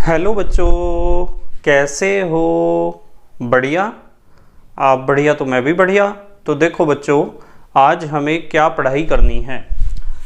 Hello बच्चों, कैसे हो? बढ़िया। आप बढ़िया तो मैं भी बढ़िया। तो देखो बच्चों, आज हमें क्या पढ़ाई करनी है।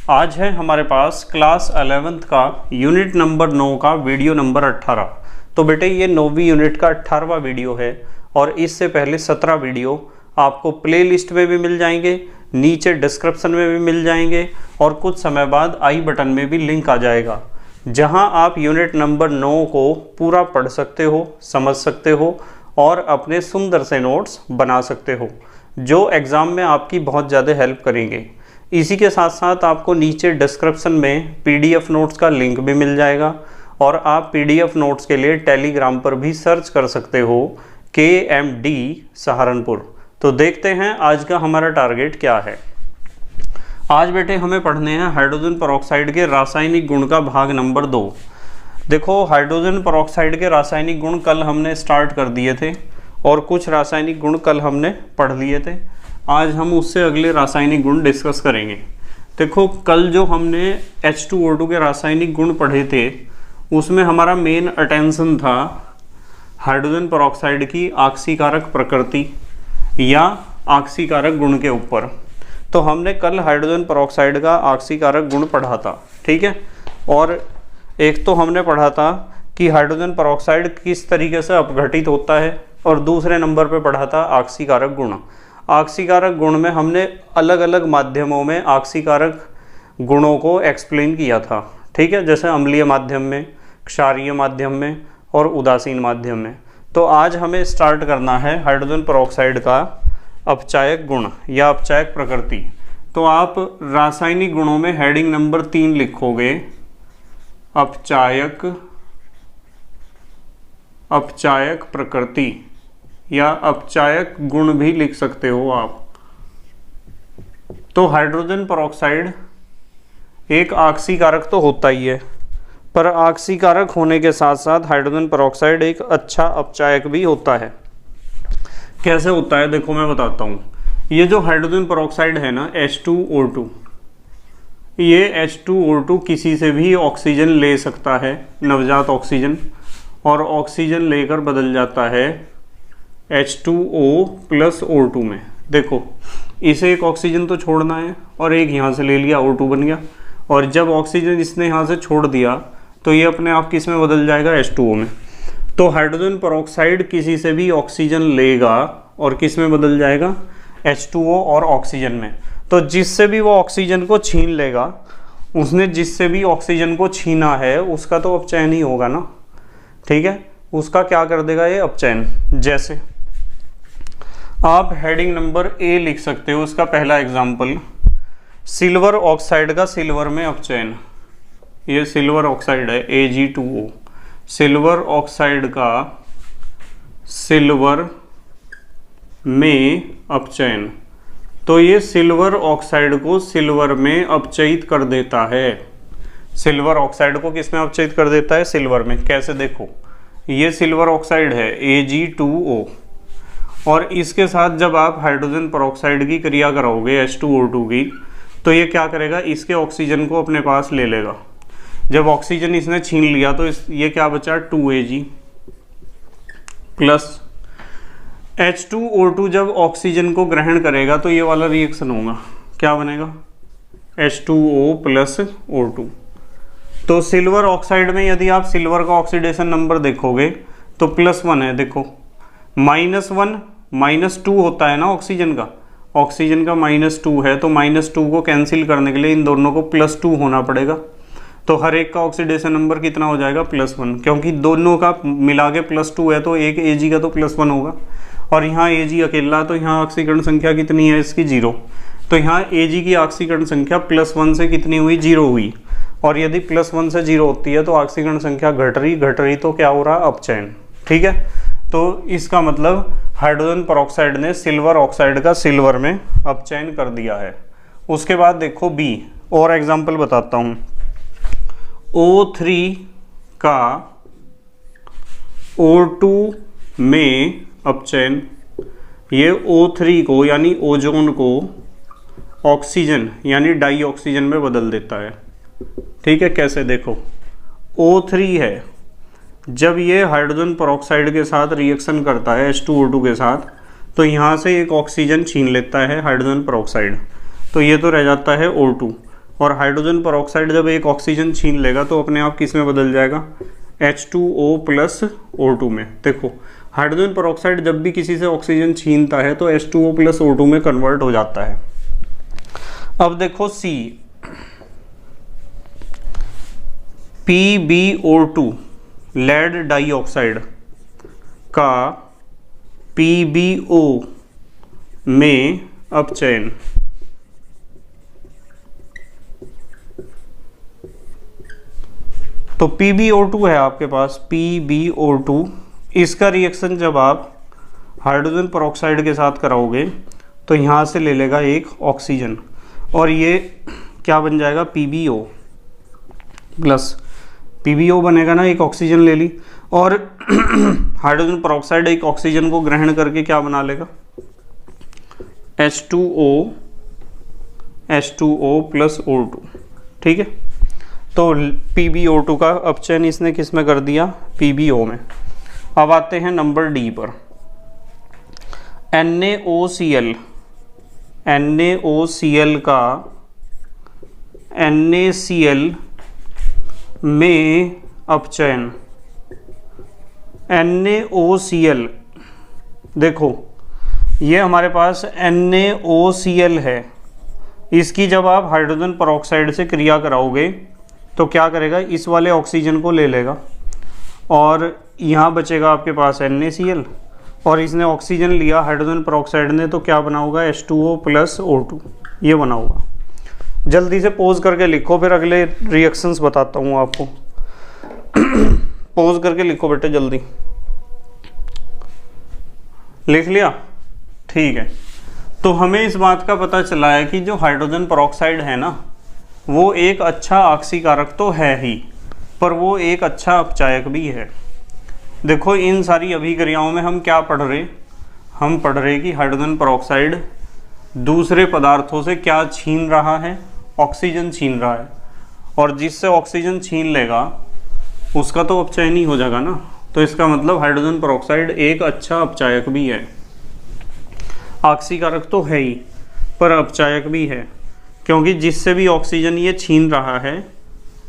आज है हमारे पास क्लास 11th का यूनिट नंबर 9 का वीडियो नंबर 18। तो बेटे ये 9वीं यूनिट का 18वां वीडियो है और इससे पहले 17 वीडियो आपको प्ले लिस्ट में भी मिल जाएंगे, नीचे डिस्क्रिप्शन में भी मिल जाएंगे और कुछ समय बाद आई बटन में भी लिंक आ जाएगा, जहां आप यूनिट नंबर 9 को पूरा पढ़ सकते हो, समझ सकते हो और अपने सुंदर से नोट्स बना सकते हो, जो एग्ज़ाम में आपकी बहुत ज़्यादा हेल्प करेंगे। इसी के साथ साथ आपको नीचे डिस्क्रिप्शन में PDF नोट्स का लिंक भी मिल जाएगा और आप PDF नोट्स के लिए टेलीग्राम पर भी सर्च कर सकते हो KMD सहारनपुर। तो देखते हैं आज का हमारा टारगेट क्या है। आज बेटे हमें पढ़ने हैं हाइड्रोजन परऑक्साइड के रासायनिक गुण का भाग नंबर 2। देखो, हाइड्रोजन परऑक्साइड के रासायनिक गुण कल हमने स्टार्ट कर दिए थे और कुछ रासायनिक गुण कल हमने पढ़ लिए थे। आज हम उससे अगले रासायनिक गुण डिस्कस करेंगे। देखो, कल जो हमने H2O2 के रासायनिक गुण पढ़े थे उसमें हमारा मेन अटेंशन था हाइड्रोजन परऑक्साइड की आक्सीकारक प्रकृति या आक्सीकारक गुण के ऊपर। तो हमने कल हाइड्रोजन परऑक्साइड का आक्सीकारक गुण पढ़ा था, ठीक है। और एक तो हमने पढ़ा था कि हाइड्रोजन परऑक्साइड किस तरीके से अपघटित होता है और दूसरे नंबर पे पढ़ा था आक्सीकारक गुण। आक्सीकारक गुण में हमने अलग अलग माध्यमों में आक्सीकारक गुणों को एक्सप्लेन किया था, ठीक है, जैसे अम्लीय माध्यम में, क्षारीय माध्यम में और उदासीन माध्यम में। तो आज हमें स्टार्ट करना है हाइड्रोजन परऑक्साइड का अपचायक गुण या अपचायक प्रकृति। तो आप रासायनिक गुणों में हेडिंग नंबर 3 लिखोगे अपचायक प्रकृति या अपचायक गुण भी लिख सकते हो आप। तो हाइड्रोजन परऑक्साइड एक आक्सीकारक तो होता ही है, पर आक्सीकारक होने के साथ साथ हाइड्रोजन परऑक्साइड एक अच्छा अपचायक भी होता है। कैसे होता है देखो मैं बताता हूँ। ये जो हाइड्रोजन परऑक्साइड है ना H2O2, ये H2O2 किसी से भी ऑक्सीजन ले सकता है, नवजात ऑक्सीजन, और ऑक्सीजन लेकर बदल जाता है H2O+O2 में। देखो, इसे एक ऑक्सीजन तो छोड़ना है और एक यहाँ से ले लिया, O2 बन गया। और जब ऑक्सीजन इसने यहाँ से छोड़ दिया तो ये अपने आप किस में बदल जाएगा, H2O में। तो हाइड्रोजन परऑक्साइड किसी से भी ऑक्सीजन लेगा और किस में बदल जाएगा, H2O और ऑक्सीजन में। तो जिससे भी वो ऑक्सीजन को छीन लेगा, उसने जिससे भी ऑक्सीजन को छीना है उसका तो अपचयन ही होगा ना, ठीक है। उसका क्या कर देगा ये, अपचयन। जैसे आप हेडिंग नंबर A लिख सकते हो, उसका पहला एग्जाम्पल, सिल्वर ऑक्साइड का सिल्वर में अपचयन। ये सिल्वर ऑक्साइड है Ag2O, सिल्वर ऑक्साइड का सिल्वर में अपचयन। तो ये सिल्वर ऑक्साइड को सिल्वर में अपचयित कर देता है। सिल्वर ऑक्साइड को किस में अपचयित कर देता है, सिल्वर में। कैसे, देखो, ये सिल्वर ऑक्साइड है Ag2O और इसके साथ जब आप हाइड्रोजन परऑक्साइड की क्रिया कराओगे H2O2 की, तो ये क्या करेगा, इसके ऑक्सीजन को अपने पास ले लेगा। जब ऑक्सीजन इसने छीन लिया तो ये क्या बचा, 2Ag प्लस H2O2 जब ऑक्सीजन को ग्रहण करेगा तो ये वाला रिएक्शन होगा, क्या बनेगा, H2O+O2। तो सिल्वर ऑक्साइड में यदि आप सिल्वर का ऑक्सीडेशन नंबर देखोगे तो +1 है। देखो, -1 -2 होता है ना ऑक्सीजन का -2 है, तो -2 को कैंसिल करने के लिए इन दोनों को +2 होना पड़ेगा। तो हर एक का ऑक्सीडेशन नंबर कितना हो जाएगा, +1, क्योंकि दोनों का मिला के +2 है तो एक Ag का तो +1 होगा और यहाँ Ag अकेला, तो यहाँ ऑक्सीकरण संख्या कितनी है इसकी, 0। तो यहाँ Ag की ऑक्सीकरण संख्या +1 से कितनी हुई, 0 हुई। और यदि +1 से 0 होती है तो ऑक्सीकरण संख्या घट रही तो क्या हो रहा, अपचयन, ठीक है। तो इसका मतलब हाइड्रोजन परऑक्साइड ने सिल्वर ऑक्साइड का सिल्वर में अपचयन कर दिया है। उसके बाद देखो B, और एग्जाम्पल बताता हूँ। O3 का O2 में अपचयन, ये O3 को यानी ओजोन को ऑक्सीजन यानी डाई ऑक्सीजन में बदल देता है, ठीक है। कैसे, देखो, O3 है जब ये हाइड्रोजन पेरोक्साइड के साथ रिएक्शन करता है H2O2 के साथ, तो यहाँ से एक ऑक्सीजन छीन लेता है हाइड्रोजन पेरोक्साइड, तो ये तो रह जाता है O2। और हाइड्रोजन पेरोक्साइड जब एक ऑक्सीजन छीन लेगा तो अपने आप किस में बदल जाएगा, H2O प्लस O2 में। देखो हाइड्रोजन पेरोक्साइड जब भी किसी से ऑक्सीजन छीनता है तो H2O प्लस O2 में कन्वर्ट हो जाता है। अब देखो C, PbO2 लेड डाइऑक्साइड का PbO में अपचयन। तो PbO2 है आपके पास, PbO2, इसका रिएक्शन जब आप हाइड्रोजन पेरोक्साइड के साथ कराओगे तो यहाँ से ले लेगा एक ऑक्सीजन और ये क्या बन जाएगा, PbO प्लस। PbO बनेगा ना, एक ऑक्सीजन ले ली, और हाइड्रोजन पेरोक्साइड एक ऑक्सीजन को ग्रहण करके क्या बना लेगा, H2O प्लस O2। ठीक है, तो PbO2 का अपचयन इसने किस में कर दिया, PbO में। अब आते हैं नंबर डी पर, NaOCl का NaCl में अपचयन। NaOCl, देखो ये हमारे पास NaOCl है, इसकी जब आप हाइड्रोजन पेरोक्साइड से क्रिया कराओगे तो क्या करेगा, इस वाले ऑक्सीजन को ले लेगा और यहाँ बचेगा आपके पास NaCl, और इसने ऑक्सीजन लिया हाइड्रोजन पेरोक्साइड ने, तो क्या बना होगा, H2O प्लस O2, ये बना होगा। जल्दी से पोज करके लिखो, फिर अगले रिएक्शंस बताता हूँ आपको। पोज करके लिखो बेटे, जल्दी लिख लिया, ठीक है। तो हमें इस बात का पता चला है कि जो हाइड्रोजन पेरोक्साइड है ना, वो एक अच्छा ऑक्सीकारक तो है ही, पर वो एक अच्छा अपचायक भी है। देखो इन सारी अभिक्रियाओं में हम क्या पढ़ रहे, हम पढ़ रहे कि हाइड्रोजन पेरोक्साइड दूसरे पदार्थों से क्या छीन रहा है, ऑक्सीजन छीन रहा है, और जिससे ऑक्सीजन छीन लेगा उसका तो अपचयन ही हो जाएगा ना। तो इसका मतलब हाइड्रोजन पेरोक्साइड एक अच्छा अपचायक भी है, ऑक्सीकारक तो है ही पर अपचायक भी है, क्योंकि जिससे भी ऑक्सीजन ये छीन रहा है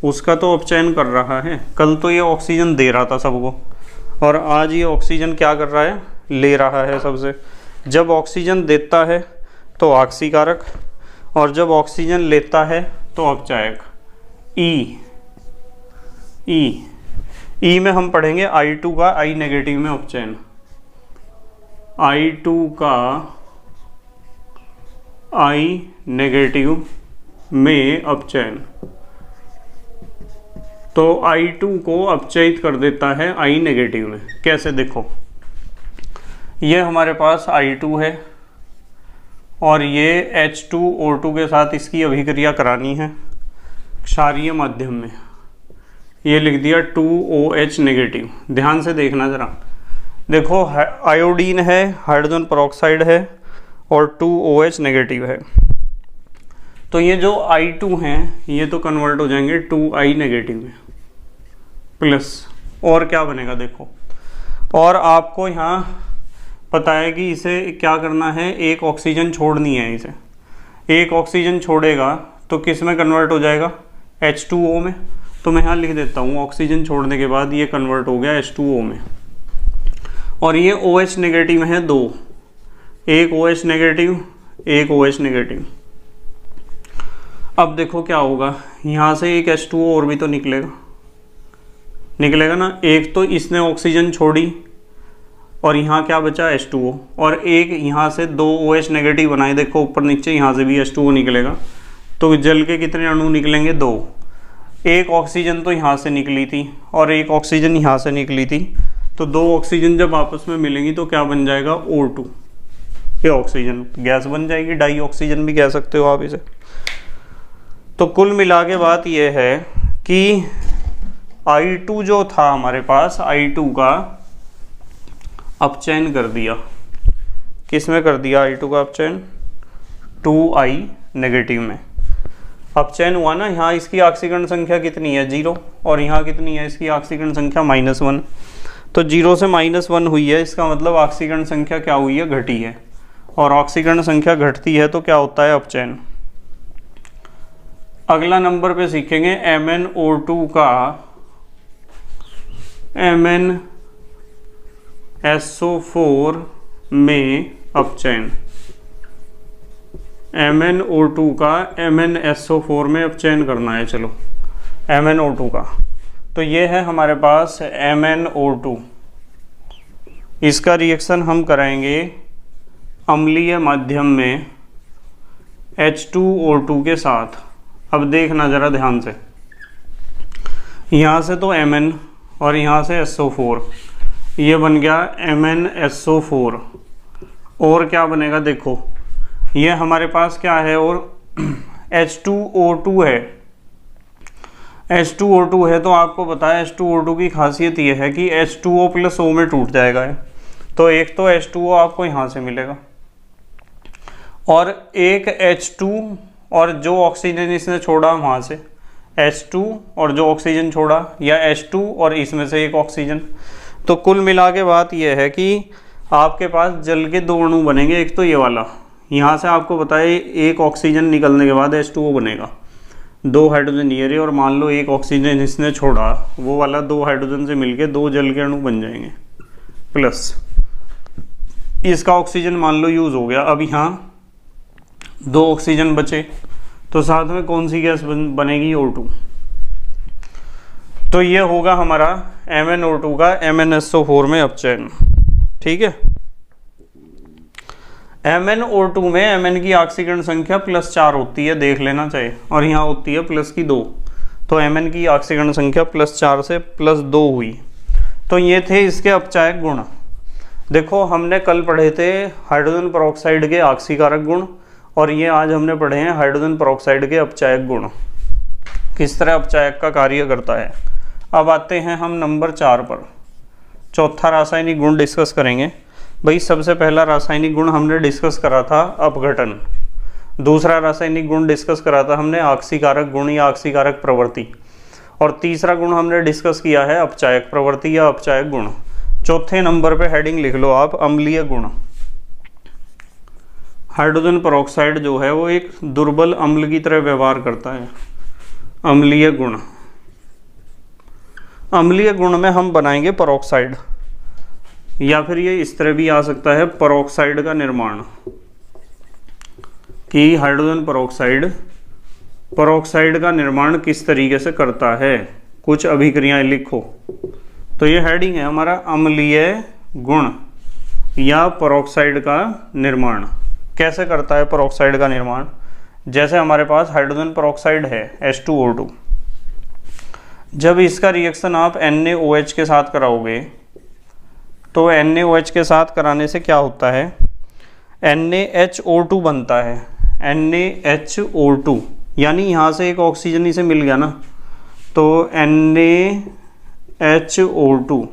उसका तो अपचयन कर रहा है। कल तो ये ऑक्सीजन दे रहा था सबको, और आज ये ऑक्सीजन क्या कर रहा है, ले रहा है सबसे। जब ऑक्सीजन देता है तो ऑक्सीकारक, और जब ऑक्सीजन लेता है तो अपचायक। ई में हम पढ़ेंगे I2 का I नेगेटिव में अपचयन, I2 का I नेगेटिव में अपचयन। तो I2 को अपचयित कर देता है I नेगेटिव में। कैसे, देखो ये हमारे पास I2 है और ये H2O2 के साथ इसकी अभिक्रिया करानी है क्षारीय माध्यम में। ये लिख दिया 2OH नेगेटिव। ध्यान से देखना जरा, देखो आयोडीन है, हाइड्रोजन पेरोक्साइड है और 2OH नेगेटिव है। तो ये जो I2 हैं ये तो कन्वर्ट हो जाएंगे 2I नेगेटिव में प्लस, और क्या बनेगा देखो। और आपको यहाँ पता है कि इसे क्या करना है, एक ऑक्सीजन छोड़नी है। इसे एक ऑक्सीजन छोड़ेगा तो किस में कन्वर्ट हो जाएगा, H2O में। तो मैं यहाँ लिख देता हूँ, ऑक्सीजन छोड़ने के बाद ये कन्वर्ट हो गया H2O में। और ये OH नेगेटिव है दो, एक OH नेगेटिव, एक OH नेगेटिव। अब देखो क्या होगा, यहाँ से एक H2O और भी तो निकलेगा ना। एक तो इसने ऑक्सीजन छोड़ी और यहाँ क्या बचा, H2O, और एक यहाँ से दो OH नेगेटिव बनाए, देखो ऊपर नीचे, यहाँ से भी H2O निकलेगा। तो जल के कितने अणु निकलेंगे, दो। एक ऑक्सीजन तो यहाँ से निकली थी और एक ऑक्सीजन यहाँ से निकली थी, तो दो ऑक्सीजन जब आपस में मिलेंगी तो क्या बन जाएगा, O2। ये ऑक्सीजन गैस बन जाएगी, डाई ऑक्सीजन भी कह सकते हो आप इसे। तो कुल मिला के बात यह है कि I2 जो था हमारे पास, I2 का अपचयन कर दिया। किस में कर दिया I2 का अपचयन, 2I नेगेटिव में। अपचयन हुआ ना, यहाँ इसकी ऑक्सीकरण संख्या कितनी है 0 और यहाँ कितनी है इसकी ऑक्सीकरण संख्या -1। तो 0 से -1 हुई है, इसका मतलब ऑक्सीकरण संख्या क्या हुई है, घटी है। और ऑक्सीकरण संख्या घटती है तो क्या होता है, अपचयन। अगला नंबर पे सीखेंगे MnO2 का MnSO4 में अपचयन। MnO2 का MnSO4 में अपचयन करना है। चलो MnO2 का, तो ये है हमारे पास MnO2। इसका रिएक्शन हम कराएंगे अम्लीय माध्यम में H2O2 के साथ। अब देखना ज़रा ध्यान से, यहाँ से तो Mn और यहाँ से SO4, ये बन गया MnSO4। और क्या बनेगा देखो, ये हमारे पास क्या है, और H2O2 है। H2O2 है तो आपको पता है H2O2 की खासियत ये है कि H2O + O में टूट जाएगा है। तो एक तो H2O आपको यहाँ से मिलेगा और एक H2 और जो ऑक्सीजन इसने छोड़ा वहाँ से H2 और जो ऑक्सीजन छोड़ा, या H2 और इसमें से एक ऑक्सीजन। तो कुल मिला के बात यह है कि आपके पास जल के 2 अणु बनेंगे। एक तो ये वाला, यहाँ से आपको पता है एक ऑक्सीजन निकलने के बाद H2O बनेगा, 2 हाइड्रोजन ये रहे, और मान लो एक ऑक्सीजन इसने छोड़ा, वो वाला 2 हाइड्रोजन से मिलके 2 जल के अणु बन जाएंगे, प्लस इसका ऑक्सीजन मान लो यूज़ हो गया। अब यहाँ 2 ऑक्सीजन बचे, तो साथ में कौन सी गैस बनेगी, O2। तो ये होगा हमारा MnO2 का MnSO4 में अपचयन। ठीक है, MnO2 में Mn की ऑक्सीकरण संख्या +4 होती है, देख लेना चाहिए, और यहाँ होती है +2। तो Mn की ऑक्सीकरण संख्या +4 से +2 हुई। तो ये थे इसके अपचायक गुण। देखो हमने कल पढ़े थे हाइड्रोजन परऑक्साइड के ऑक्सीकारक गुण, और ये आज हमने पढ़े हैं हाइड्रोजन परऑक्साइड के अपचायक गुण, किस तरह अपचायक का कार्य करता है। अब आते हैं हम नंबर 4 पर। चौथा रासायनिक गुण डिस्कस करेंगे। भाई सबसे पहला रासायनिक गुण हमने डिस्कस करा था अपघटन, दूसरा रासायनिक गुण डिस्कस करा था हमने ऑक्सीकारक गुण या ऑक्सीकारक प्रवृत्ति, और तीसरा गुण हमने डिस्कस किया है अपचायक प्रवृत्ति या अपचायक गुण। चौथे नंबर पे हेडिंग लिख लो आप, अम्लीय गुण। हाइड्रोजन परऑक्साइड जो है वो एक दुर्बल अम्ल की तरह व्यवहार करता है। अम्लीय गुण, अम्लीय गुण में हम बनाएंगे परऑक्साइड, या फिर ये इस तरह भी आ सकता है परऑक्साइड का निर्माण, कि हाइड्रोजन परऑक्साइड का निर्माण किस तरीके से करता है, कुछ अभिक्रियाएं लिखो। तो ये हेडिंग है हमारा, अम्लीय गुण या परऑक्साइड का निर्माण। कैसे करता है परऑक्साइड का निर्माण, जैसे हमारे पास हाइड्रोजन परऑक्साइड है H2O2, जब इसका रिएक्शन आप NaOH के साथ कराओगे, तो NaOH के साथ कराने से क्या होता है, NaHO2 बनता है। NaHO2 यानी यहाँ से एक ऑक्सीजन इसे मिल गया ना, तो NaHO2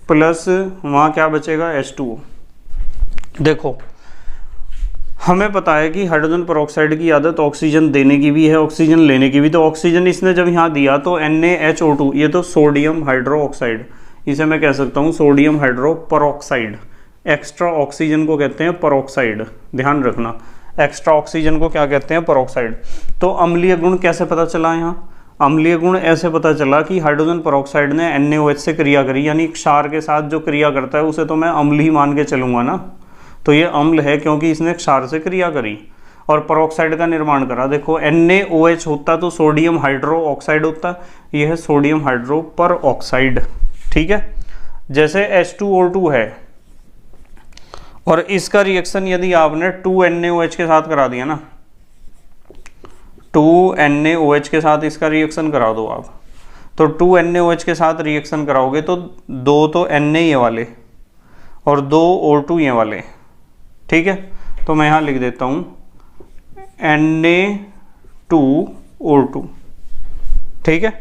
प्लस वहाँ क्या बचेगा, H2O। देखो हमें पता है कि हाइड्रोजन परऑक्साइड की आदत ऑक्सीजन देने की भी है, ऑक्सीजन लेने की भी। तो ऑक्सीजन इसने जब यहाँ दिया तो NaHO2, ये तो सोडियम हाइड्रो ऑक्साइड, इसे मैं कह सकता हूँ sodium hydro peroxide. Extra oxygen को कहते हैं परऑक्साइड, ध्यान रखना, एक्स्ट्रा ऑक्सीजन को क्या कहते हैं, परऑक्साइड। तो अम्लीय गुण कैसे पता चला, यहाँ अम्लीय गुण ऐसे पता चला कि हाइड्रोजन परऑक्साइड ने NaOH से क्रिया करी, यानी क्षार के साथ जो क्रिया करता है उसे तो मैं अम्ल ही मान के चलूंगा ना। तो ये अम्ल है क्योंकि इसने क्षार से क्रिया करी और परऑक्साइड का निर्माण करा। देखो NaOH होता तो सोडियम हाइड्रो ऑक्साइड होता, यह है सोडियम हाइड्रो परऑक्साइड। ठीक है, जैसे H2O2 है और इसका रिएक्शन यदि आपने 2NaOH के साथ करा दिया ना, 2NaOH के साथ इसका रिएक्शन करा दो आप, तो 2NaOH के साथ रिएक्शन कराओगे तो 2 तो Na ये वाले और 2 O2 ये वाले। ठीक है, तो मैं यहाँ लिख देता हूँ Na2O2। ठीक है,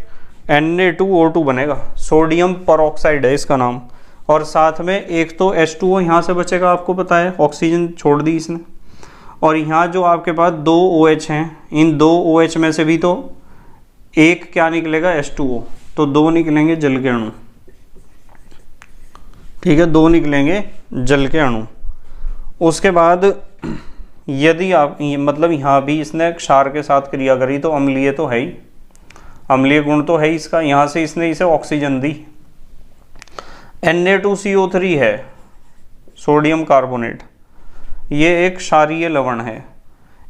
Na2O2 बनेगा, सोडियम परऑक्साइड है इसका नाम, और साथ में एक तो H2O यहाँ से बचेगा, आपको पता है ऑक्सीजन छोड़ दी इसने, और यहाँ जो आपके पास 2 OH हैं, इन 2 OH में से भी तो एक क्या निकलेगा, H2O, तो 2 निकलेंगे जल के अणु। ठीक है, 2 निकलेंगे जल के अणु। उसके बाद यदि आप मतलब यहाँ भी इसने क्षार के साथ क्रिया करी तो अम्लीय तो है ही, अम्लीय गुण तो है ही इसका। यहाँ से इसने इसे ऑक्सीजन दी। Na2CO3 है, सोडियम कार्बोनेट, ये एक क्षारीय लवण है।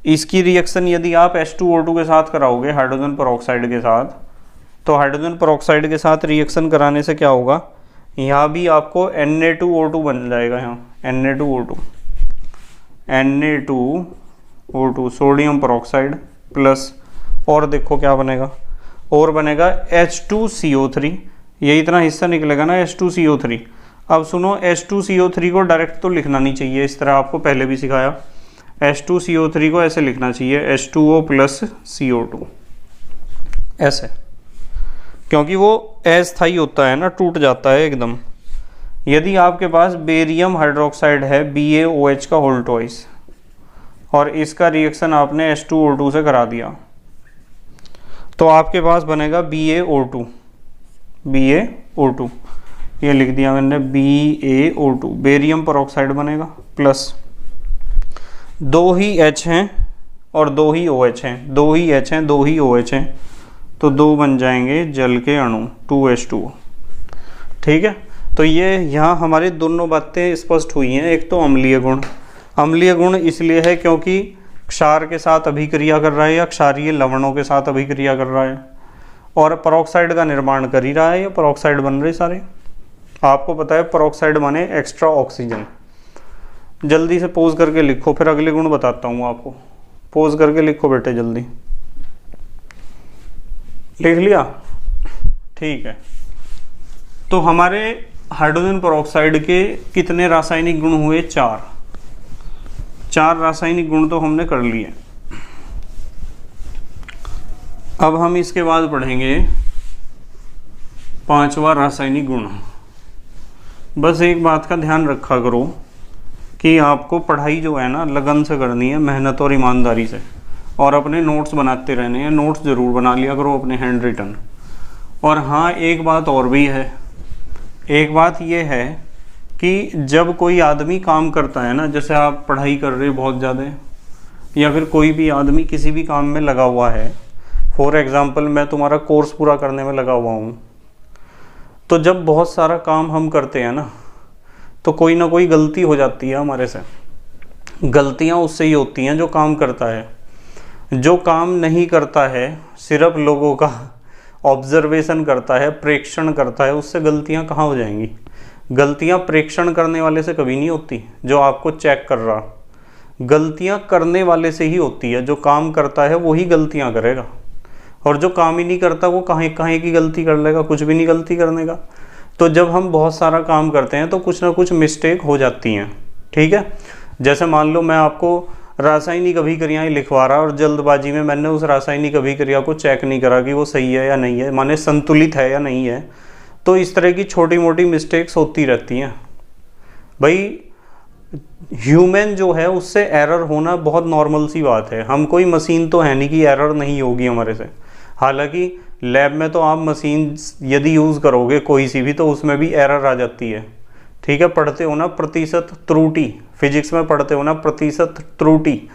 इसकी रिएक्शन यदि आप H2O2 के साथ कराओगे, हाइड्रोजन पेरोक्साइड के साथ, तो हाइड्रोजन पेरोक्साइड के साथ रिएक्शन कराने से क्या होगा, यहाँ भी आपको Na2O2 बन जाएगा। यहाँ Na2O2 सोडियम पेरोक्साइड प्लस, और देखो क्या बनेगा, और बनेगा H2CO3। ये इतना हिस्सा निकलेगा ना H2CO3। अब सुनो, H2CO3 को डायरेक्ट तो लिखना नहीं चाहिए, इस तरह आपको पहले भी सिखाया। H2CO3 को ऐसे लिखना चाहिए, H2O प्लस CO2, ऐसे, क्योंकि वो अस्थायी होता है ना, टूट जाता है एकदम। यदि आपके पास बेरियम हाइड्रोक्साइड है BaOH का होल ट्वाइस, और इसका रिएक्शन आपने H2O2 से करा दिया, तो आपके पास बनेगा BaO2। ये लिख दिया मैंने, BaO2, बेरियम पेरोक्साइड बनेगा, प्लस 2 ही H हैं और 2 ही OH हैं, 2 ही H हैं 2 ही OH हैं, तो 2 बन जाएंगे जल के अणु, 2H2O। ठीक है, तो ये यहाँ हमारी दोनों बातें स्पष्ट हुई हैं। एक तो अम्लीय गुण इसलिए है क्योंकि क्षार के साथ अभिक्रिया कर रहा है या क्षारीय लवणों के साथ अभिक्रिया कर रहा है, और पेरोक्साइड का निर्माण कर ही रहा है, या पेरोक्साइड बन रहे सारे। आपको पता है पेरोक्साइड माने एक्स्ट्रा ऑक्सीजन। जल्दी से पोज करके लिखो, फिर अगले गुण बताता हूँ आपको। पोज करके लिखो बेटे, जल्दी लिख लिया? ठीक है, तो हमारे हाइड्रोजन पेरोक्साइड के कितने रासायनिक गुण हुए? 4 रासायनिक गुण तो हमने कर लिए। अब हम इसके बाद पढ़ेंगे 5वां रासायनिक गुण। बस एक बात का ध्यान रखा करो कि आपको पढ़ाई जो है ना लगन से करनी है, मेहनत और ईमानदारी से, और अपने नोट्स बनाते रहने हैं। नोट्स ज़रूर बना लिया करो अपने हैंड रिटन। और हाँ, एक बात और भी है, एक बात ये है कि जब कोई आदमी काम करता है ना, जैसे आप पढ़ाई कर रहे हो बहुत ज़्यादा, या फिर कोई भी आदमी किसी भी काम में लगा हुआ है, फॉर एग्ज़ाम्पल मैं तुम्हारा कोर्स पूरा करने में लगा हुआ हूँ, तो जब बहुत सारा काम हम करते हैं ना, तो कोई ना कोई गलती हो जाती है हमारे से। गलतियाँ उससे ही होती हैं जो काम करता है। जो काम नहीं करता है, सिर्फ लोगों का ऑब्जर्वेशन करता है, प्रेक्षण करता है, उससे गलतियाँ कहाँ हो जाएंगी? गलतियाँ प्रेक्षण करने वाले से कभी नहीं होती, जो आपको चेक कर रहा। गलतियाँ करने वाले से ही होती है। जो काम करता है वही गलतियाँ करेगा, और जो काम ही नहीं करता वो कहाँ की गलती कर लेगा? कुछ भी नहीं गलती करने का। तो जब हम बहुत सारा काम करते हैं तो कुछ ना कुछ मिस्टेक हो जाती हैं। ठीक है, जैसे मान लो मैं आपको रासायनिक अभिक्रियाएं लिखवा रहा, और जल्दबाजी में मैंने उस रासायनिक अभिक्रिया को चेक नहीं करा कि वो सही है या नहीं है, माने संतुलित है या नहीं है। तो इस तरह की छोटी मोटी मिस्टेक्स होती रहती हैं। भाई ह्यूमन जो है उससे एरर होना बहुत नॉर्मल सी बात है। हम कोई मशीन तो है नहीं कि एरर नहीं होगी हमारे से। हालांकि लैब में तो आप मशीन यदि यूज़ करोगे कोई सी भी, तो उसमें भी एरर आ जाती है। ठीक है, पढ़ते हो ना प्रतिशत त्रुटि, फिजिक्स में पढ़ते हो ना प्रतिशत त्रुटि।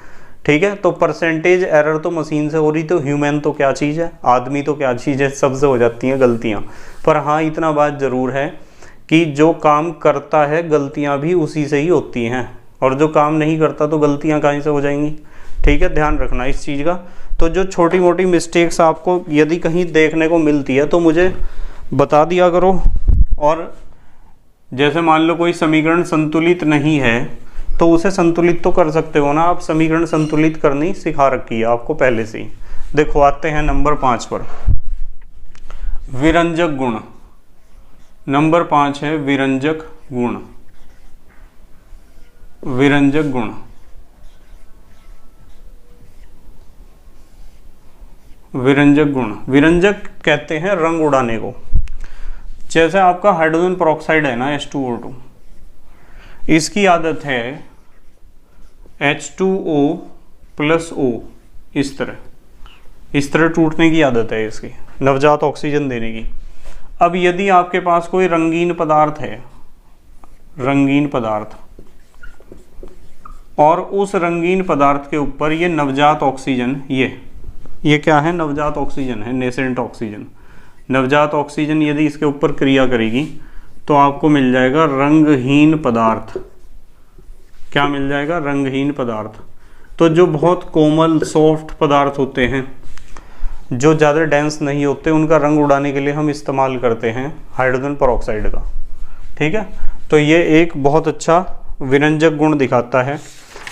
ठीक है, तो परसेंटेज एरर तो मशीन से हो रही, तो ह्यूमन तो क्या चीज़ है, आदमी तो क्या चीज़ है, सबसे हो जाती हैं गलतियाँ। पर हाँ, इतना बात ज़रूर है कि जो काम करता है गलतियाँ भी उसी से ही होती हैं, और जो काम नहीं करता तो गलतियाँ कहीं से हो जाएंगी। ठीक है, ध्यान रखना इस चीज़ का। तो जो छोटी मोटी मिस्टेक्स आपको यदि कहीं देखने को मिलती है तो मुझे बता दिया करो। और जैसे मान लो कोई समीकरण संतुलित नहीं है तो उसे संतुलित तो कर सकते हो ना आप। समीकरण संतुलित करनी सिखा रखी है आपको पहले से ही। देखो, आते हैं नंबर 5 पर, विरंजक गुण। नंबर 5 है विरंजक गुण। विरंजक गुण, विरंजक गुण, विरंजक कहते हैं रंग उड़ाने को। जैसे आपका हाइड्रोजन पेरोक्साइड है ना H2O2, इसकी आदत है H2O प्लस O, इस तरह टूटने की आदत है इसकी, नवजात ऑक्सीजन देने की। अब यदि आपके पास कोई रंगीन पदार्थ है, रंगीन पदार्थ, और उस रंगीन पदार्थ के ऊपर ये नवजात ऑक्सीजन, ये क्या है, नवजात ऑक्सीजन है, नेसेंट ऑक्सीजन। नवजात ऑक्सीजन यदि इसके ऊपर क्रिया करेगी तो आपको मिल जाएगा रंगहीन पदार्थ। क्या मिल जाएगा, रंगहीन पदार्थ। तो जो बहुत कोमल सॉफ्ट पदार्थ होते हैं, जो ज़्यादा डेंस नहीं होते, उनका रंग उड़ाने के लिए हम इस्तेमाल करते हैं हाइड्रोजन परऑक्साइड का। ठीक है, तो ये एक बहुत अच्छा विरंजक गुण दिखाता है,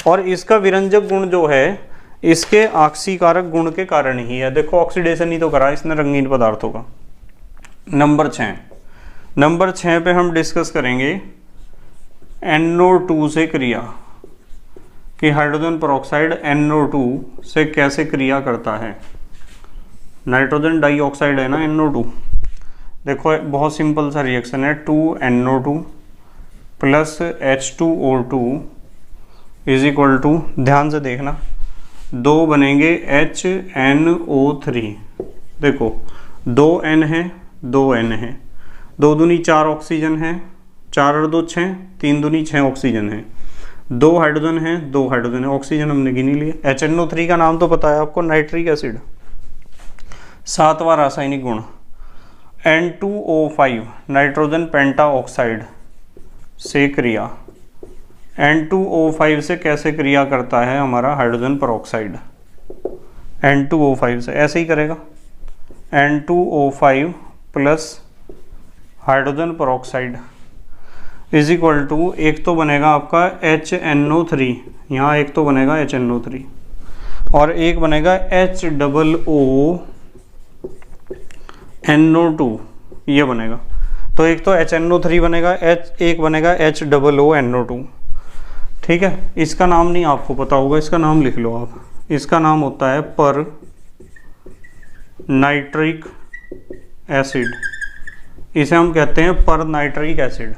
और इसका विरंजक गुण जो है इसके ऑक्सीकारक गुण के कारण ही है। देखो ऑक्सीडेशन ही तो करा इसने रंगीन पदार्थों का। नंबर 6 पे हम डिस्कस करेंगे NO2 से क्रिया, कि हाइड्रोजन परऑक्साइड NO2 से कैसे क्रिया करता है। नाइट्रोजन डाइऑक्साइड है ना NO2। देखो बहुत सिंपल सा रिएक्शन है, 2NO2 plus H2O2 is equal to, ध्यान से देखना, 2 बनेंगे HNO3। देखो 2 N है, 2 N है, 2 दूनी 4 ऑक्सीजन है, 4 और 2 6, 3 दूनी 6 ऑक्सीजन है, 2 हाइड्रोजन है, 2 हाइड्रोजन है, ऑक्सीजन हमने गिनी लिए। HNO3 का नाम तो पता है आपको, नाइट्रिक एसिड। 7वां रासायनिक गुण N2O5 नाइट्रोजन पेंटाऑक्साइड से क्रिया। N2O5 से कैसे क्रिया करता है हमारा हाइड्रोजन परऑक्साइड, N2O5 से ऐसे ही करेगा, N2O5 plus hydrogen peroxide is equal to, एक तो बनेगा आपका HNO3, यहाँ एक तो बनेगा HNO3 और एक बनेगा HOONO2, ये बनेगा। तो एक तो HNO3 बनेगा, एक बनेगा HOONO2। ठीक है, इसका नाम नहीं आपको पता होगा, इसका नाम लिख लो आप। इसका नाम होता है पर नाइट्रिक एसिड, इसे हम कहते हैं पर नाइट्रिक एसिड।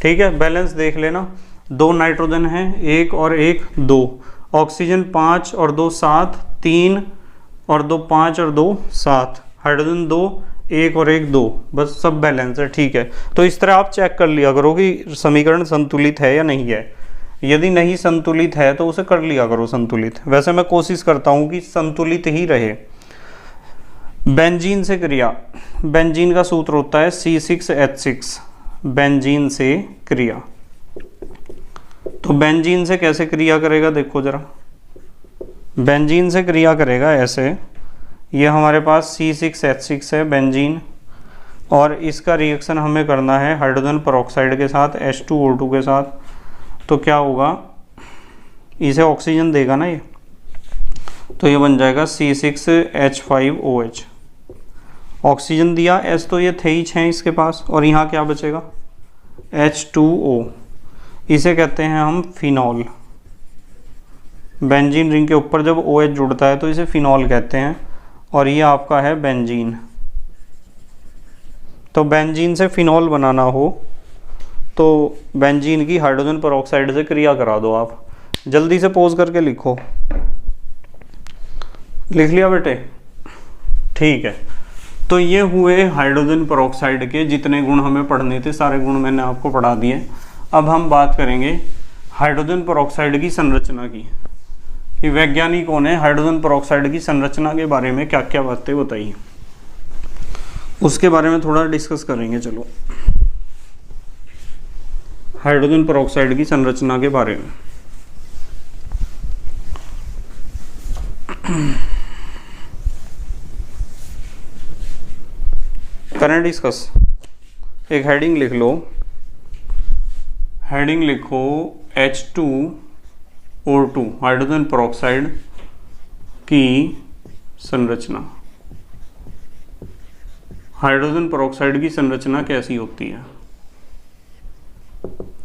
ठीक है, बैलेंस देख लेना, 2 नाइट्रोजन है, 1 और 1 2, ऑक्सीजन 5 और 2 7, 3 और 2 5 और 2 7, हाइड्रोजन 2, 1 और 1 2, बस सब बैलेंस है। ठीक है, तो इस तरह आप चेक कर लिया करो कि समीकरण संतुलित है या नहीं है। यदि नहीं संतुलित है तो उसे कर लिया करो संतुलित। वैसे मैं कोशिश करता हूँ कि संतुलित ही रहे। बेंजीन से क्रिया, बेंजीन का सूत्र होता है C6H6, बेंजीन से क्रिया। तो बेंजीन से कैसे क्रिया करेगा, देखो जरा, बेंजीन से क्रिया करेगा ऐसे, ये हमारे पास C6H6 है बेंजीन, और इसका रिएक्शन हमें करना है हाइड्रोजन परऑक्साइड के साथ, H2O2 के साथ। तो क्या होगा, इसे ऑक्सीजन देगा ना ये, तो ये बन जाएगा C6H5OH, ऑक्सीजन दिया, H तो ये थे ही 6 इसके पास, और यहाँ क्या बचेगा H2O, इसे कहते हैं हम फिनॉल। बेंजीन रिंग के ऊपर जब OH जुड़ता है तो इसे फिनॉल कहते हैं, और ये आपका है बेंजीन। तो बेंजीन से फिनॉल बनाना हो तो बेंजीन की हाइड्रोजन परऑक्साइड से क्रिया करा दो आप। जल्दी से पोज करके लिखो, लिख लिया बेटे? ठीक है, तो ये हुए हाइड्रोजन परऑक्साइड के जितने गुण हमें पढ़ने थे, सारे गुण मैंने आपको पढ़ा दिए। अब हम बात करेंगे हाइड्रोजन परऑक्साइड की संरचना की, कि वैज्ञानिकों ने हाइड्रोजन परऑक्साइड की संरचना के बारे में क्या क्या बातें बताई, उसके बारे में थोड़ा डिस्कस करेंगे। चलो, हाइड्रोजन परऑक्साइड की संरचना के बारे में करें डिस्कस। एक हेडिंग लिख लो, हेडिंग लिखो H2O2 हाइड्रोजन परऑक्साइड की संरचना। हाइड्रोजन परऑक्साइड की संरचना कैसी होती है?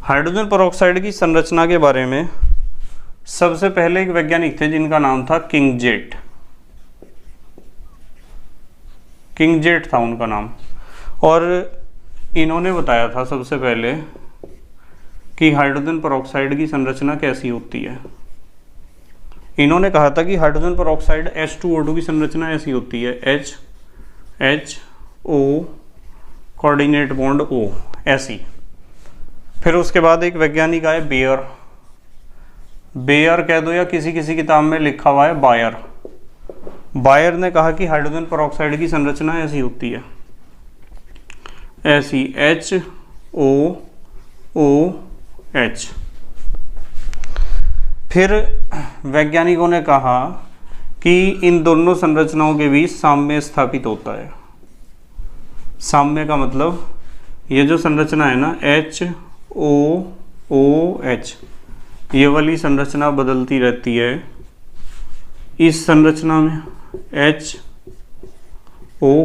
हाइड्रोजन परऑक्साइड की संरचना के बारे में सबसे पहले एक वैज्ञानिक थे जिनका नाम था किंगजेट। किंगजेट था उनका नाम, और इन्होंने बताया था सबसे पहले कि हाइड्रोजन परऑक्साइड की संरचना कैसी होती है। इन्होंने कहा था कि हाइड्रोजन पर ऑक्साइड H2O2 की संरचना ऐसी होती है, HO कोऑर्डिनेट बॉन्ड O, ऐसी। फिर उसके बाद एक वैज्ञानिक आए बेयर, बेयर कह दो या किसी किसी किताब में लिखा हुआ है बायर। बायर ने कहा कि हाइड्रोजन पर ऑक्साइड की संरचना ऐसी होती है, ऐसी HOOH। फिर वैज्ञानिकों ने कहा कि इन दोनों संरचनाओं के बीच साम्य स्थापित होता है। साम्य का मतलब ये जो संरचना है ना HOOH, ये वाली संरचना बदलती रहती है। इस संरचना में HO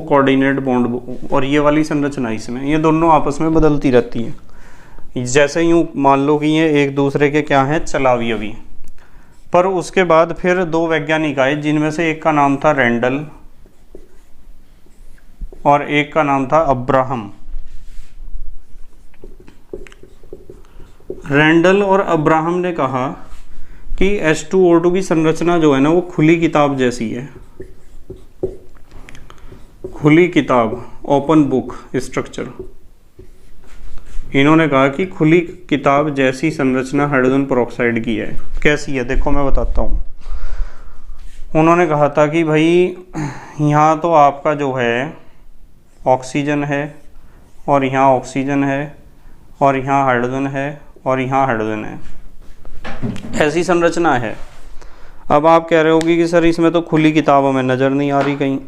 कोऑर्डिनेट बॉन्ड, और ये वाली संरचना इसमें, ये दोनों आपस में बदलती रहती हैं। जैसे यूँ मान लो कि ये एक दूसरे के क्या हैं, चलावी अभी। पर उसके बाद फिर दो वैज्ञानिक आए, जिनमें से एक का नाम था रेंडल और एक का नाम था अब्राहम। रेंडल और अब्राहम ने कहा कि H2O2 की संरचना जो है ना वो खुली किताब जैसी है, खुली किताब, ओपन बुक स्ट्रक्चर। इन्होंने कहा कि खुली किताब जैसी संरचना हाइड्रोजन परऑक्साइड की है। कैसी है देखो मैं बताता हूँ। उन्होंने कहा था कि भाई यहाँ तो आपका जो है ऑक्सीजन है, और यहाँ ऑक्सीजन है, और यहाँ हाइड्रोजन है, और यहाँ हाइड्रोजन है, ऐसी संरचना है। अब आप कह रहे होगी कि सर इसमें तो खुली किताब हमें नज़र नहीं आ रही कहीं।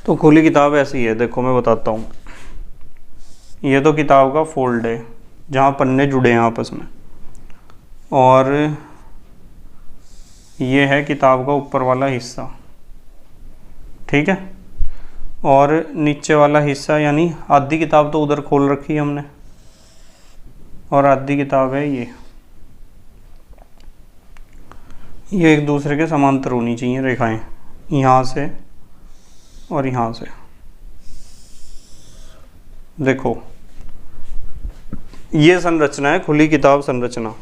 तो खुली किताब ऐसी है, देखो मैं बताता हूँ। ये तो किताब का फोल्ड है जहाँ पन्ने जुड़े हैं आपस में, और ये है किताब का ऊपर वाला हिस्सा, ठीक है। और नीचे वाला हिस्सा यानी आधी किताब तो उधर खोल रखी है हमने, और आधी किताब है ये एक दूसरे के समांतर होनी चाहिए रेखाएं, यहाँ से और यहाँ से। देखो ये संरचना है खुली किताब संरचना।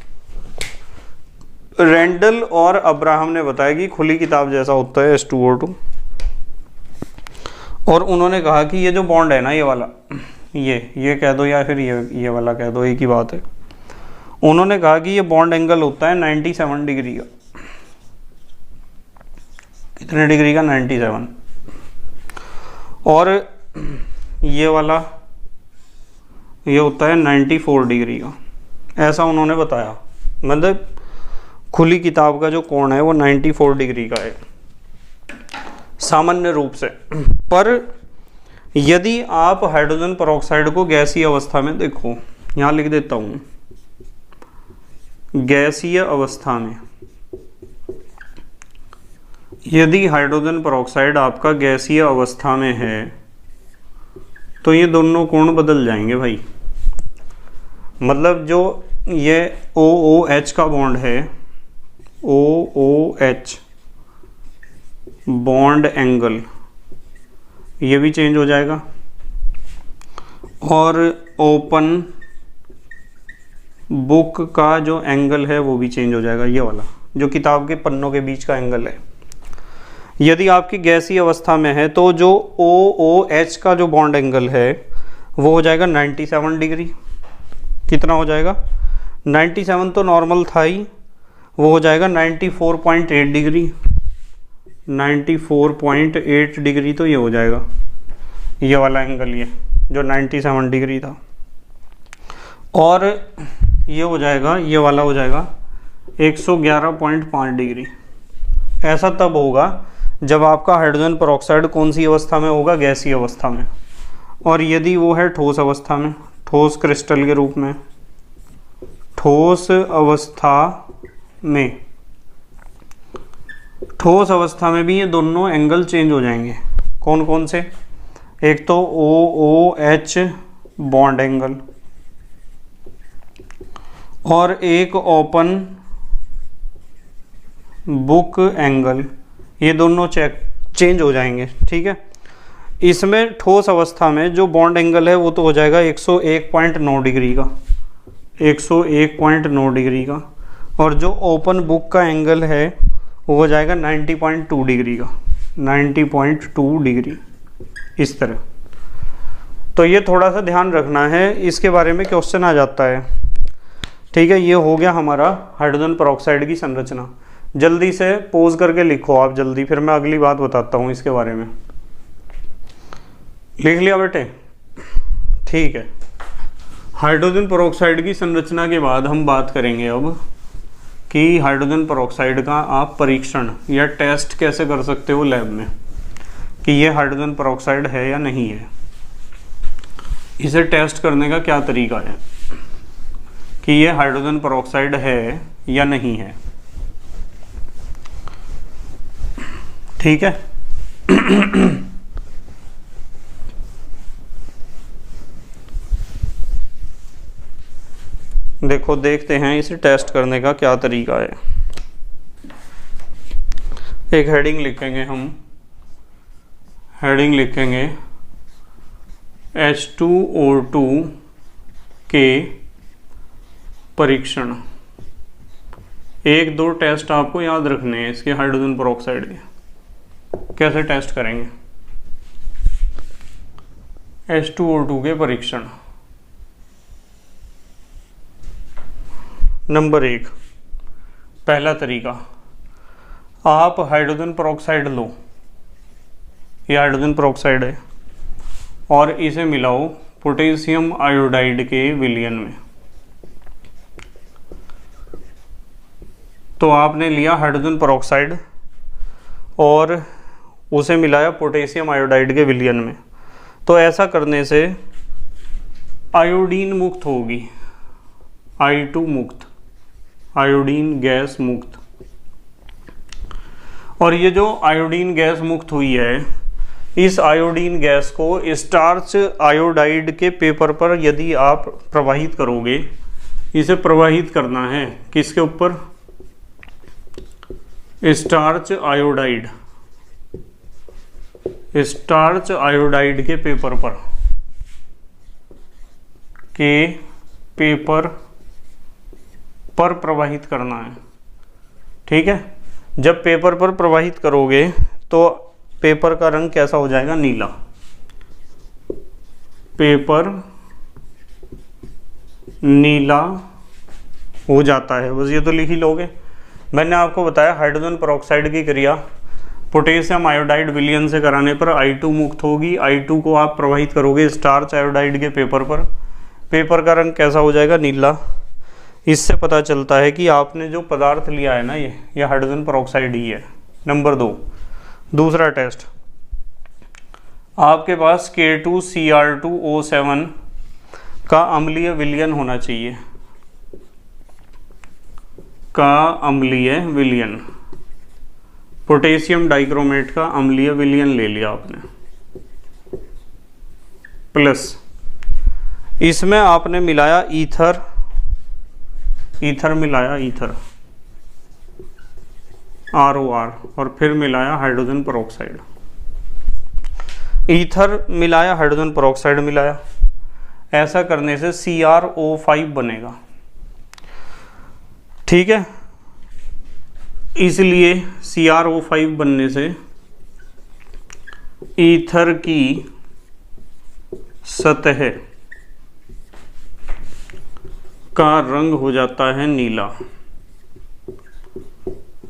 रेंडल और अब्राहम ने बताया कि खुली किताब जैसा होता है H2O2, और उन्होंने कहा कि ये जो बॉन्ड है ना, ये वाला, ये कह दो या फिर ये वाला कह दो, एक ही बात है। उन्होंने कहा कि ये बॉन्ड एंगल होता है 97 डिग्री का। कितने डिग्री का? 97। और ये वाला ये होता है 94 डिग्री का, ऐसा उन्होंने बताया। मतलब खुली किताब का जो कोण है वो 94 डिग्री का है सामान्य रूप से। पर यदि आप हाइड्रोजन परऑक्साइड को गैसीय अवस्था में, देखो यहाँ लिख देता हूँ, गैसीय अवस्था में यदि हाइड्रोजन परऑक्साइड आपका गैसीय अवस्था में है तो ये दोनों कोण बदल जाएंगे भाई। मतलब जो ये OOH का बॉन्ड है, OOH बॉन्ड एंगल, ये भी चेंज हो जाएगा। और ओपन बुक का जो एंगल है वो भी चेंज हो जाएगा, ये वाला जो किताब के पन्नों के बीच का एंगल है। यदि आपकी गैसीय अवस्था में है तो जो OOH का जो बॉन्ड एंगल है वो हो जाएगा 97 डिग्री। कितना हो जाएगा? 97 तो नॉर्मल था ही, वो हो जाएगा 94.8 डिग्री। 94.8 डिग्री तो ये हो जाएगा, ये वाला एंगल, ये जो 97 डिग्री था। और ये हो जाएगा, ये वाला हो जाएगा 111.5 डिग्री। ऐसा तब होगा जब आपका हाइड्रोजन परऑक्साइड कौन सी अवस्था में होगा? गैसीय अवस्था में। और यदि वो है ठोस अवस्था में, ठोस क्रिस्टल के रूप में, ठोस अवस्था में, ठोस अवस्था में भी ये दोनों एंगल चेंज हो जाएंगे। कौन कौन से? एक तो OOH बॉन्ड एंगल, और एक ओपन बुक एंगल, ये दोनों चेंज हो जाएंगे, ठीक है। इसमें ठोस अवस्था में जो बॉन्ड एंगल है वो तो हो जाएगा 101.9 डिग्री का, 101.9 डिग्री का। और जो ओपन बुक का एंगल है वो हो जाएगा 90.2 डिग्री का, 90.2 डिग्री, इस तरह। तो ये थोड़ा सा ध्यान रखना है, इसके बारे में क्वेश्चन आ जाता है। ठीक है, ये हो गया हमारा हाइड्रोजन पेरोक्साइड की संरचना। जल्दी से पोज करके लिखो आप जल्दी, फिर मैं अगली बात बताता हूँ इसके बारे में। लिख लिया बेटे? ठीक है। हाइड्रोजन पेरोक्साइड की संरचना के बाद हम बात करेंगे अब कि हाइड्रोजन पेरोक्साइड का आप परीक्षण या टेस्ट कैसे कर सकते हो लैब में, कि ये हाइड्रोजन पेरोक्साइड है या नहीं है। इसे टेस्ट करने का क्या तरीका है कि ये हाइड्रोजन पेरोक्साइड है या नहीं है। ठीक है। देखो, देखते हैं इसे टेस्ट करने का क्या तरीका है। एक हेडिंग लिखेंगे हम, हेडिंग लिखेंगे H2O2 के परीक्षण। एक दो टेस्ट आपको याद रखने हैं इसके हाइड्रोजन पेरोक्साइड के। कैसे टेस्ट करेंगे H2O2 के परीक्षण? नंबर 1, पहला तरीका, आप हाइड्रोजन पेरोक्साइड लो, ये हाइड्रोजन पेरोक्साइड है, और इसे मिलाओ पोटेशियम आयोडाइड के विलयन में। तो आपने लिया हाइड्रोजन पेरोक्साइड और उसे मिलाया पोटेशियम आयोडाइड के विलयन में। तो ऐसा करने से आयोडीन मुक्त होगी, I2 मुक्त, आयोडीन गैस मुक्त। और ये जो आयोडीन गैस मुक्त हुई है, इस आयोडीन गैस को स्टार्च आयोडाइड के पेपर पर यदि आप प्रवाहित करोगे, इसे प्रवाहित करना है किसके ऊपर? स्टार्च आयोडाइड, स्टार्च आयोडाइड के पेपर पर, के पेपर पर प्रवाहित करना है। ठीक है। जब पेपर पर प्रवाहित करोगे तो पेपर का रंग कैसा हो जाएगा? नीला। पेपर नीला हो जाता है, बस ये तो लिख ही लोगे। मैंने आपको बताया हाइड्रोजन पेरोक्साइड की क्रिया पोटेशियम आयोडाइड विलयन से कराने पर I2 मुक्त होगी। I2 को आप प्रवाहित करोगे स्टार्च आयोडाइड के पेपर पर, पेपर का रंग कैसा हो जाएगा? नीला। इससे पता चलता है कि आपने जो पदार्थ लिया है ना, ये हाइड्रोजन पेरोक्साइड ही है। नंबर 2, दूसरा टेस्ट, आपके पास K2Cr2O7 का अम्लीय विलयन होना चाहिए, का अम्लीय विलयन। पोटेशियम डाइक्रोमेट का अम्लीय विलयन ले लिया आपने, प्लस इसमें आपने मिलाया ईथर, ईथर मिलाया, ईथर ROR, और फिर मिलाया हाइड्रोजन पेरोक्साइड। ईथर मिलाया, हाइड्रोजन पेरोक्साइड मिलाया। ऐसा करने से CrO5 बनेगा। ठीक है। इसलिए CrO5 बनने से ईथर की सतह का रंग हो जाता है नीला।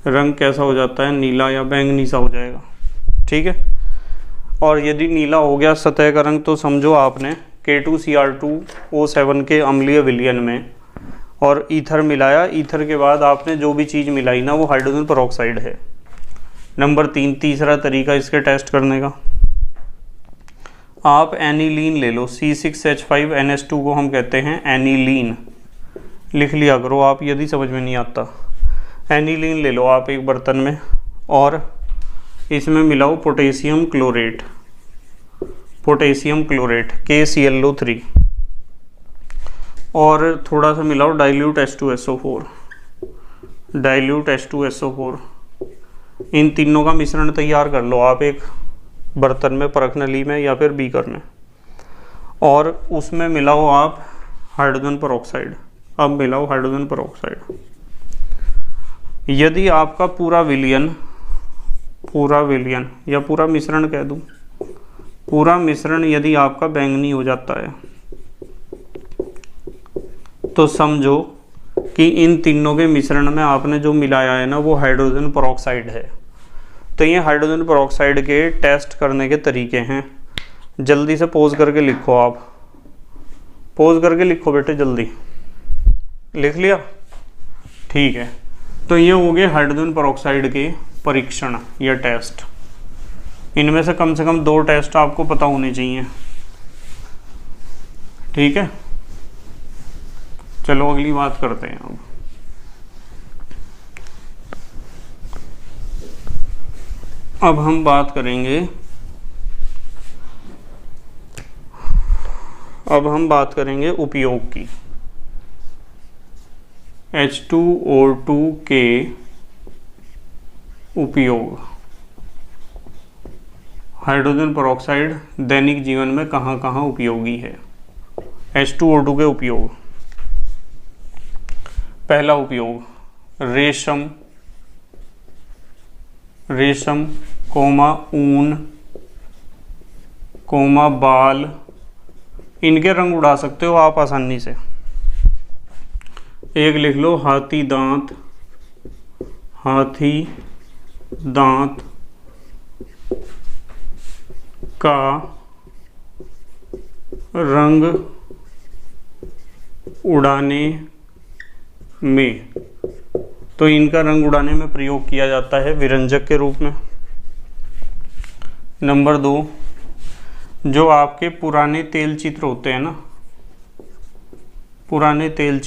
रंग कैसा हो जाता है? नीला या बैंगनी सा हो जाएगा। ठीक है। और यदि नीला हो गया सतह का रंग, तो समझो आपने K2Cr2O7 के अम्लीय विलयन में और ईथर मिलाया। ईथर के बाद आपने जो भी चीज़ मिलाई ना, वो हाइड्रोजन पेरोक्साइड है। नंबर 3, तीसरा तरीका इसके टेस्ट करने का, आप एनिलीन ले लो। C6H5NH2 को हम कहते हैं एनिलीन। लिख लिया करो आप यदि समझ में नहीं आता। एनिलीन ले लो आप एक बर्तन में, और इसमें मिलाओ potassium chlorate, potassium chlorate KClO3, और थोड़ा सा मिलाओ डाइल्यूट H2SO4, डाइल्यूट H2SO4। इन तीनों का मिश्रण तैयार कर लो आप एक बर्तन में, परख नली में या फिर बीकर में, और उसमें मिलाओ आप हाइड्रोजन पेरोक्साइड। अब मिलाओ हाइड्रोजन पेरोक्साइड। यदि आपका पूरा विलयन या पूरा मिश्रण कह दूं, पूरा मिश्रण यदि आपका बैंगनी हो जाता है तो समझो कि इन तीनों के मिश्रण में आपने जो मिलाया है ना वो हाइड्रोजन पेरोक्साइड है। तो ये हाइड्रोजन पेरोक्साइड के टेस्ट करने के तरीके हैं। जल्दी से पोज करके लिखो, आप पोज करके लिखो बेटे, जल्दी लिख लिया? ठीक है, तो ये हो गए हाइड्रोजन पेरोक्साइड के परीक्षण या टेस्ट। इनमें से कम 2 टेस्ट आपको पता होने चाहिए। ठीक है, चलो अगली बात करते हैं। अब हम बात करेंगे उपयोग की। H2O2 के उपयोग, हाइड्रोजन पेरोक्साइड दैनिक जीवन में कहाँ कहाँ उपयोगी है। H2O2 के उपयोग, पहला उपयोग रेशम कोमा ऊन कोमा बाल, इनके रंग उड़ा सकते हो आप आसानी से। एक लिख लो, हाथी दांत का रंग उड़ाने में, तो इनका रंग उड़ाने में प्रयोग किया जाता है विरंजक के रूप में। नंबर 2, जो आपके पुराने तेल चित्र होते हैं ना, पुराने तेल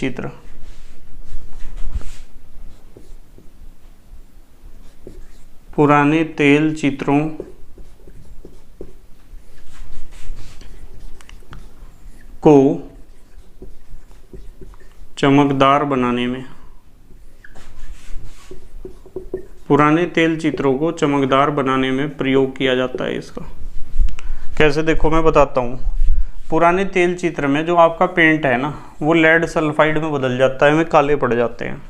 चित्रों को चमकदार बनाने में, पुराने तेल चित्रों को चमकदार बनाने में प्रयोग किया जाता है इसका। कैसे, देखो मैं बताता हूँ। पुराने तेल चित्र में जो आपका पेंट है ना वो लेड सल्फाइड में बदल जाता है, में काले पड़ जाते हैं।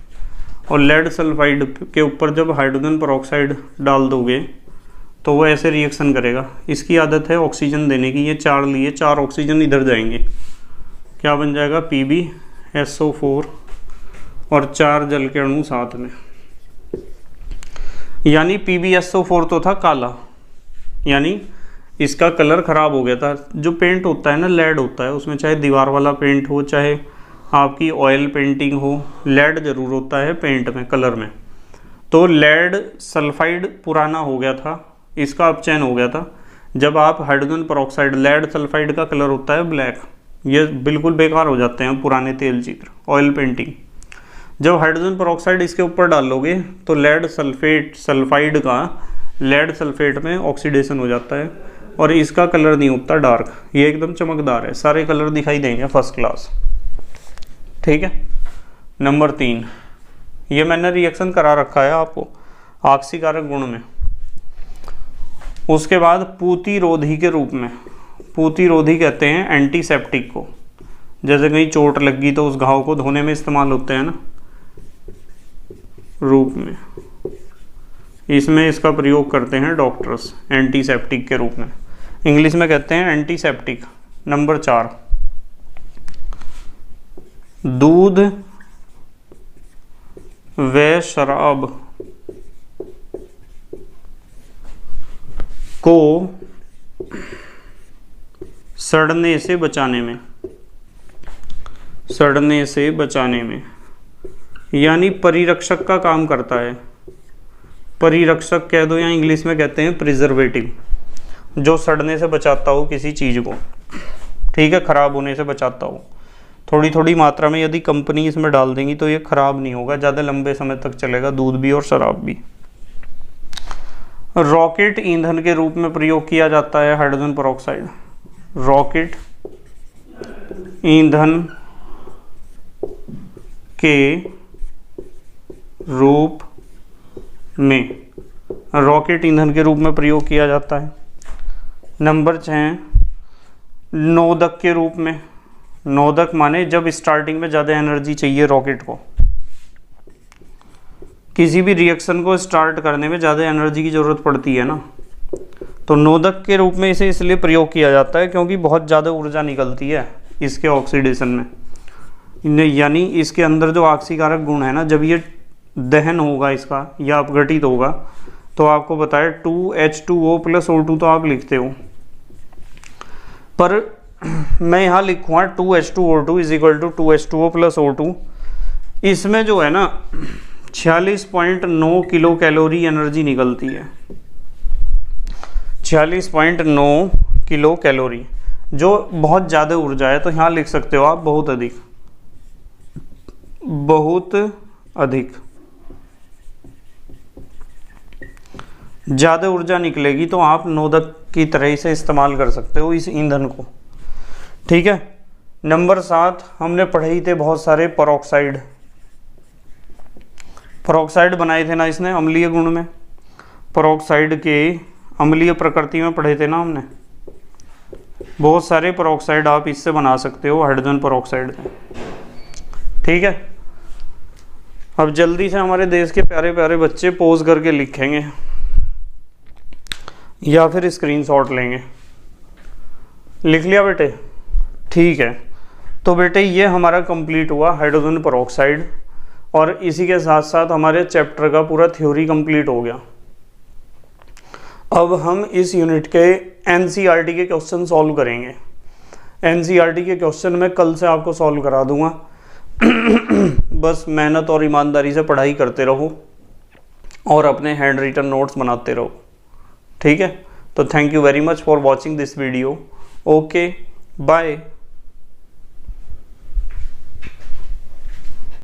और लेड सल्फाइड के ऊपर जब हाइड्रोजन पेरोक्साइड डाल दोगे तो वो ऐसे रिएक्शन करेगा। इसकी आदत है ऑक्सीजन देने की, ये 4 लिए 4 ऑक्सीजन इधर जाएंगे, क्या बन जाएगा PbSO4 और 4 जल के अणु साथ में, यानी PbSO4 तो था काला, यानी इसका कलर ख़राब हो गया था। जो पेंट होता है ना लेड होता है, उसमें चाहे दीवार वाला पेंट हो चाहे आपकी ऑयल पेंटिंग हो, लेड ज़रूर होता है पेंट में, कलर में। तो लेड सल्फाइड पुराना हो गया था, इसका अपचयन हो गया था। जब आप हाइड्रोजन पेरोक्साइड, लेड सल्फाइड का कलर होता है ब्लैक, ये बिल्कुल बेकार हो जाते हैं पुराने तेल चित्र, ऑयल पेंटिंग। जब हाइड्रोजन पेरोक्साइड इसके ऊपर डालोगे तो लेड सल्फाइड का लेड सल्फेट में ऑक्सीडेशन हो जाता है और इसका कलर नहीं होता डार्क, ये एकदम चमकदार है, सारे कलर दिखाई देंगे फर्स्ट क्लास। ठीक है। नंबर 3, ये मैंने रिएक्शन करा रखा है आपको ऑक्सीकारक गुण में। उसके बाद पूतिरोधी के रूप में, पूतिरोधी कहते हैं एंटीसेप्टिक को, जैसे कहीं चोट लगी तो उस घाव को धोने में इस्तेमाल होते हैं ना, रूप में, इसमें इसका प्रयोग करते हैं डॉक्टर्स एंटीसेप्टिक के रूप में, इंग्लिश में कहते हैं एंटीसेप्टिक। नंबर 4, दूध व शराब को सड़ने से बचाने में, यानी परिरक्षक का काम करता है। परिरक्षक कह दो या इंग्लिश में कहते हैं प्रिजर्वेटिव, जो सड़ने से बचाता हो किसी चीज़ को, ठीक है, खराब होने से बचाता हो। थोड़ी थोड़ी मात्रा में यदि कंपनी इसमें डाल देंगी तो ये खराब नहीं होगा, ज़्यादा लंबे समय तक चलेगा, दूध भी और शराब भी। रॉकेट ईंधन के रूप में प्रयोग किया जाता है हाइड्रोजन पेरोक्साइड, रॉकेट ईंधन के रूप में, रॉकेट ईंधन के रूप में प्रयोग किया जाता है। नंबर 6, नोदक के रूप में, नोदक माने जब स्टार्टिंग में ज़्यादा एनर्जी चाहिए रॉकेट को किसी भी रिएक्शन को स्टार्ट करने में ज़्यादा एनर्जी की ज़रूरत पड़ती है ना, तो नोदक के रूप में इसे इसलिए प्रयोग किया जाता है क्योंकि बहुत ज़्यादा ऊर्जा निकलती है इसके ऑक्सीडेशन में। यानी इसके अंदर जो ऑक्सीकारक गुण है ना, जब ये दहन होगा इसका या अपघटित होगा, तो आपको बताया 2H2O + O2 तो आप लिखते हो, पर मैं यहाँ लिखूँगा 2H2O2 = 2H2O + O2। इसमें जो है ना 46.9 किलो कैलोरी एनर्जी निकलती है, 46.9 किलो कैलोरी, जो बहुत ज़्यादा ऊर्जा है। तो यहाँ लिख सकते हो आप बहुत अधिक, बहुत अधिक। ज़्यादा ऊर्जा निकलेगी तो आप नोदक की तरह से इस्तेमाल कर सकते हो इस ईंधन को, ठीक है। नंबर 7 हमने पढ़े ही थे बहुत सारे पेरोक्साइड बनाए थे ना इसने अम्लीय गुण में, पेरोक्साइड के अम्लीय प्रकृति में पढ़े थे ना हमने। बहुत सारे पेरोक्साइड आप इससे बना सकते हो हाइड्रोजन पेरोक्साइड में, ठीक है। अब जल्दी से हमारे देश के प्यारे प्यारे बच्चे पोज करके लिखेंगे या फिर स्क्रीनशॉट लेंगे। लिख लिया बेटे? ठीक है। तो बेटे ये हमारा कंप्लीट हुआ हाइड्रोजन पेरोक्साइड, और इसी के साथ साथ हमारे चैप्टर का पूरा थ्योरी कंप्लीट हो गया। अब हम इस यूनिट के एनसीईआरटी के क्वेश्चन सॉल्व करेंगे। एनसीईआरटी के क्वेश्चन मैं कल से आपको सॉल्व करा दूंगा। बस मेहनत और ईमानदारी से पढ़ाई करते रहो और अपने हैंड रिटन नोट्स बनाते रहो, ठीक है। तो thank you very much for watching this video. Okay, bye.